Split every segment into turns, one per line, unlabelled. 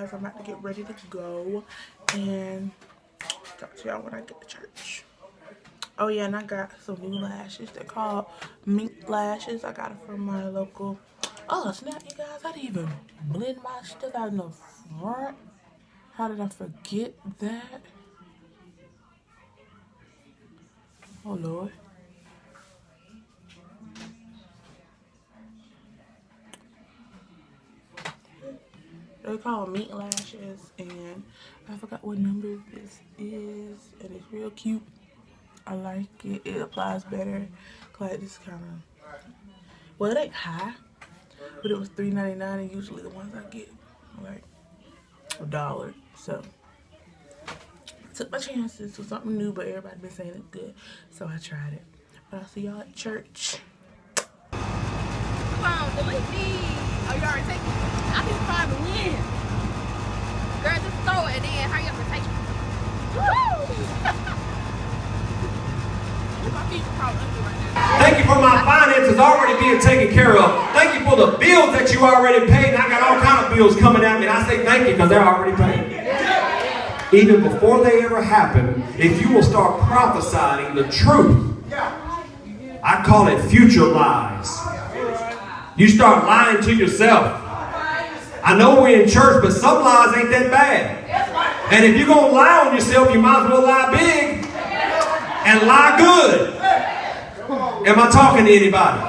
guys. I'm about to get ready to go and talk to y'all when I get to church. Oh yeah, and I got some new lashes. They're called mink lashes. I got it from my local. Oh snap, you guys! I didn't even blend my stuff out in the front. How did I forget that? Oh Lord. They're called mink lashes, and I forgot what number this is, and it's real cute. I like it. It applies better. Like this kind of, well, it ain't high, but it was $3.99, and usually the ones I get are like $1. So I took my chances with something new, but everybody been saying it's good, so I tried it. But I'll see y'all at church.
Come on, delete these. Oh, you already taking it? I need to find the win. Girl, just throw it and then hurry up and take it. Woo!
Thank you for my finances already being taken care of. Thank you for the bills that you already paid. And I got all kind of bills coming at me. And I say thank you because they're already paid. Even before they ever happen, if you will start prophesying the truth, I call it future lies. You start lying to yourself. I know we're in church, but some lies ain't that bad. And if you're going to lie on yourself, you might as well lie big and lie good. Am I talking to anybody?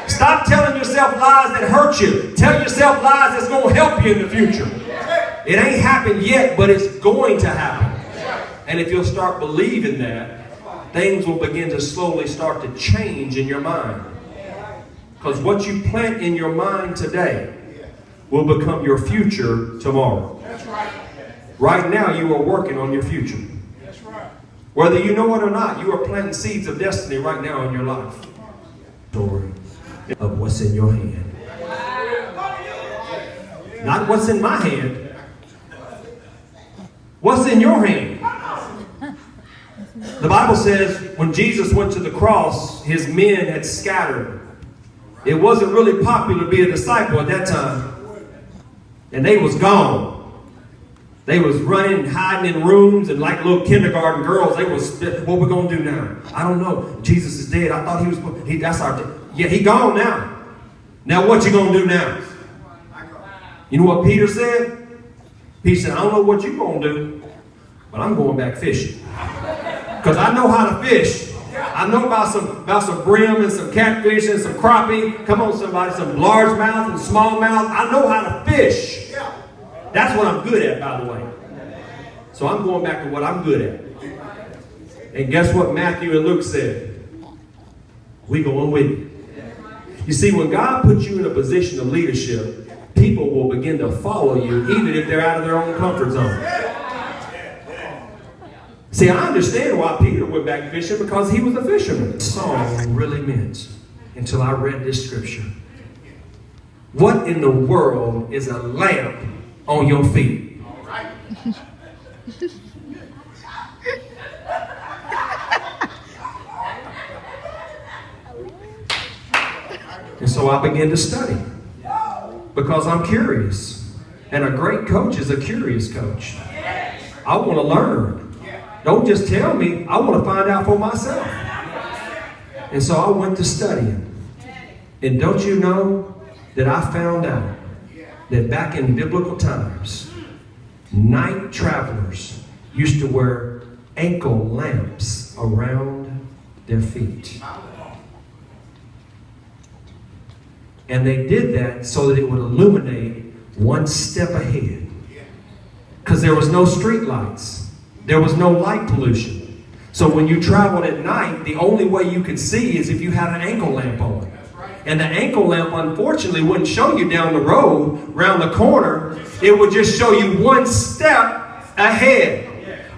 Stop telling yourself lies that hurt you. Tell yourself lies that's going to help you in the future. It ain't happened yet, but it's going to happen. And if you'll start believing that, things will begin to slowly start to change in your mind. Because what you plant in your mind today will become your future tomorrow. Right now, you are working on your future. Whether you know it or not, you are planting seeds of destiny right now in your life. Story of what's in your hand. Not what's in my hand. What's in your hand? The Bible says when Jesus went to the cross, his men had scattered. It wasn't really popular to be a disciple at that time. And they was gone. They was running and hiding in rooms, and like little kindergarten girls, they was, what we going to do now? I don't know. Jesus is dead. I thought he was, that's our, yeah, he gone now. Now what you going to do now? You know what Peter said? He said, I don't know what you going to do, but I'm going back fishing. Because I know how to fish. I know about some brim and some catfish and some crappie. Come on, somebody, some largemouth and smallmouth. I know how to fish. That's what I'm good at, by the way. So I'm going back to what I'm good at. And guess what Matthew and Luke said? We going with you. You see, when God puts you in a position of leadership, people will begin to follow you, even if they're out of their own comfort zone. See, I understand why Peter went back fishing, because he was a fisherman. The song really meant until I read this scripture. What in the world is a lamp on your feet? And so I began to study because I'm curious. And a great coach is a curious coach. I want to learn. Don't just tell me. I want to find out for myself. And so I went to studying. And don't you know that I found out that back in biblical times, night travelers used to wear ankle lamps around their feet. And they did that so that it would illuminate one step ahead. Because there was no street lights. There was no light pollution. So when you traveled at night, the only way you could see is if you had an ankle lamp on. And the ankle lamp, unfortunately, wouldn't show you down the road, round the corner. It would just show you one step ahead.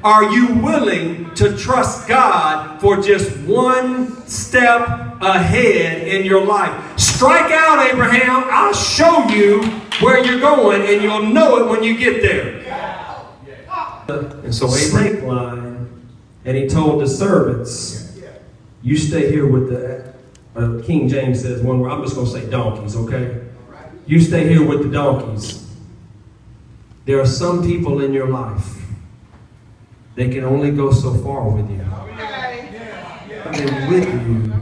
Are you willing to trust God for just one step ahead in your life? Strike out, Abraham. I'll show you where you're going, and you'll know it when you get there. And so Abraham line, and he told the servants, you stay here with the, King James says one word, I'm just going to say donkeys, okay? You stay here with the donkeys. There are some people in your life, they can only go so far with you. And with you,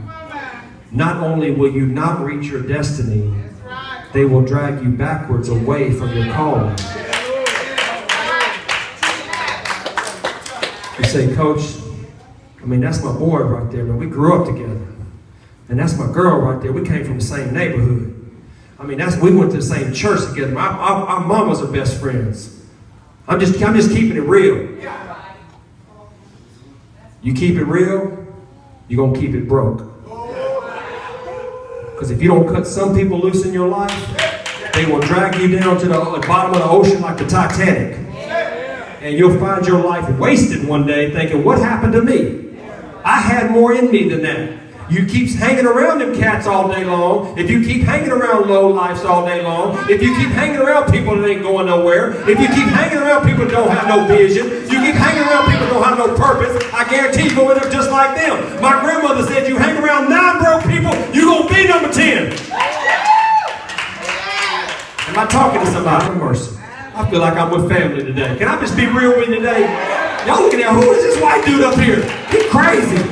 not only will you not reach your destiny, they will drag you backwards away from your calling. You say, Coach, that's my boy right there, man. We grew up together. And that's my girl right there. We came from the same neighborhood. We went to the same church together. Our mamas are best friends. I'm just keeping it real. You keep it real, you're going to keep it broke. Because if you don't cut some people loose in your life, they will drag you down to the bottom of the ocean like the Titanic. And you'll find your life wasted one day thinking, what happened to me? I had more in me than that. You keep hanging around them cats all day long, if you keep hanging around low lifes all day long, if you keep hanging around people that ain't going nowhere, if you keep hanging around people that don't have no vision, you keep hanging around people that don't have no purpose, I guarantee you go end up just like them. My grandmother said, you hang around 9 broke people, you're going to be number 10. Am I talking to somebody? Have mercy. I feel like I'm with family today. Can I just be real with you today? Y'all looking at, who is this white dude up here? He's crazy.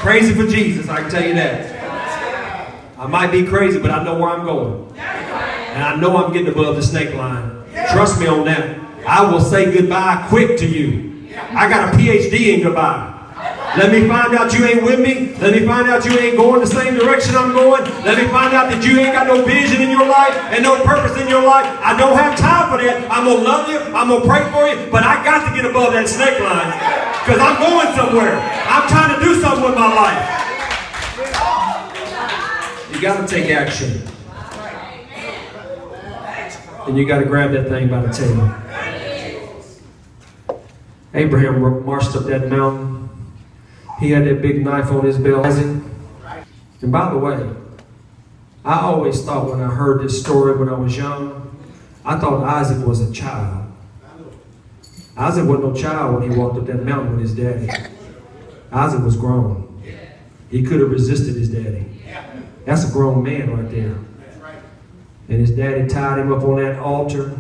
Crazy for Jesus, I can tell you that. I might be crazy, but I know where I'm going. And I know I'm getting above the snake line. Trust me on that. I will say goodbye quick to you. I got a PhD in goodbye. Let me find out you ain't with me. Let me find out you ain't going the same direction I'm going. Let me find out that you ain't got no vision in your life and no purpose in your life. I don't have time for that. I'm going to love you. I'm going to pray for you. But I got to get above that snake line because I'm going somewhere. I'm trying to do something with my life. You got to take action. And you got to grab that thing by the tail. Abraham marched up that mountain. He had that big knife on his belt. And by the way, I always thought when I heard this story when I was young, I thought Isaac was a child. Isaac wasn't no child when he walked up that mountain with his daddy. Isaac was grown. He could have resisted his daddy. That's a grown man right there. And his daddy tied him up on that altar.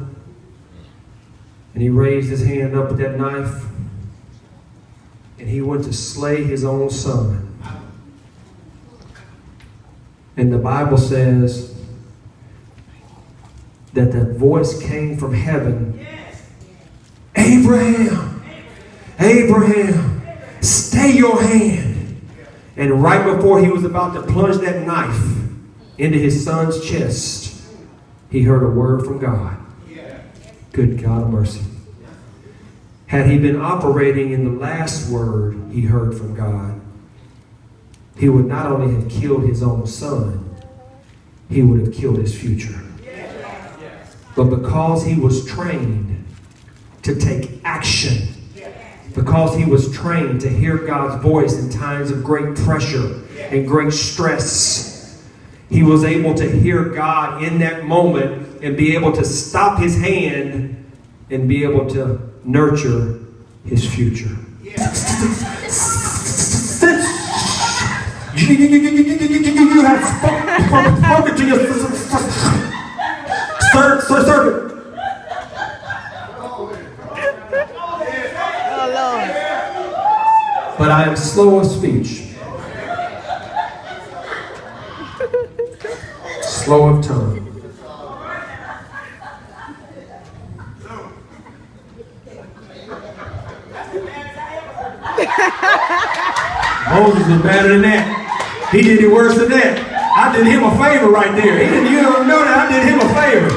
And he raised his hand up with that knife. And he went to slay his own son. And the Bible says that that voice came from heaven. Abraham, Abraham, stay your hand. And right before he was about to plunge that knife into his son's chest, he heard a word from God. Good God of mercy. Had he been operating in the last word he heard from God, he would not only have killed his own son, he would have killed his future. But because he was trained to take action, because he was trained to hear God's voice in times of great pressure and great stress, he was able to hear God in that moment and be able to stop his hand and be able to nurture his future. You have spoken to your servant.
Oh, Lord.
But I am slow of speech, slow of tongue. Moses was better than that. He did it worse than that. I did him a favor right there. You don't know that. I did him a favor.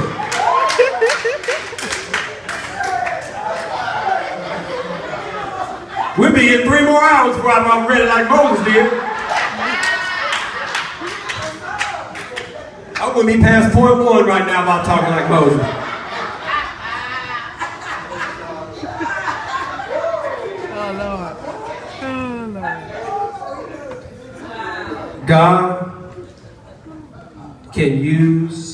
We'll be here 3 more hours before I'm ready like Moses did. I wouldn't be past point 1 right now if I'm talking like Moses. God can use